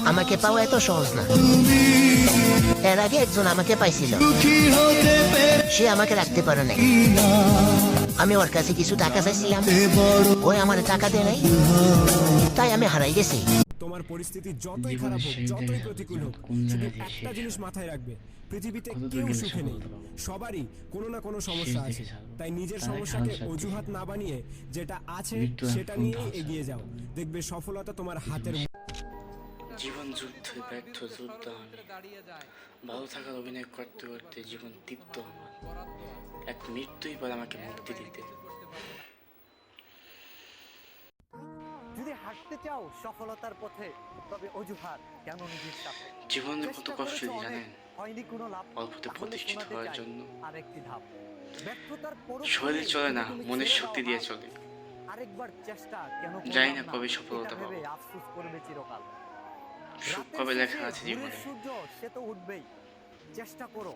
আমাকে পাওয়া এত সহজ না। এর আগে একজন আমাকে পাইছিল, সে আমাকে রাখতে পারে নাই। আমি ওর কাছে কিছু টাকা চাইছিলাম, ওই আমার টাকা দেয় নাই, তাই আমি হারাই গেছি। তোমার পরিস্থিতি যতই জীবনের খারাপ হোক, শেষ যতই জায়গায় প্রতিকূল হোক, কোন শুধু জায়গায় যে একটা শেষ জিনিস হবে, মাথায় রাখবে, পৃথিবীতে কতদূর কেউ গেলে সুখে নেই। সফলতা পাবো, সবারই কোনো না কোনো শেষ সমস্যা আছে। দেখে ছাড়বো। তাই নিজের তার এক সমস্যাকে হাল ছাড়তেছি অজুহাত না। না বানিয়ে যেটা আছে মৃত্যু এক সেটা পন্থা নিয়েই আছে। এগিয়ে যাও, দেখবে সফলতা তোমার হাতের। জীবন যুদ্ধ, ব্যর্থ যুদ্ধ আমি, ভালো থাকার অভিনয় করতে করতে জীবন তৃপ্ত আমার, এক মৃত্যুই পর আমাকে মুক্তি দিতে। যদি হাঁটতে চাও সফলতার পথে, তবে অজুহাত কেন নিজের সাথে? জীবনে কত চেষ্টা কষ্ট করেছো দিই অনেক, জানেন, হয়নি কোনো লাভ, অল্পতে তাহলে প্রতিষ্ঠিত শোনাতে হওয়ার চাই জন্য। আরেকটি ধাপ। ব্যর্থতার পরও শরীর চলে না, তুমি মনের ছেড়ে শক্তি দাও দিয়ে হাল। চলে। আরেকবার চেষ্টা কেন জানি করলাম না কবে সফলতা এটা ভেবে পাবো, আফসোস করবে চিরকাল। সুখ রাতের কবে লেখা শেষে আছে ভোরের জীবনে। সূর্য সে তো উঠবেই, চেষ্টা করো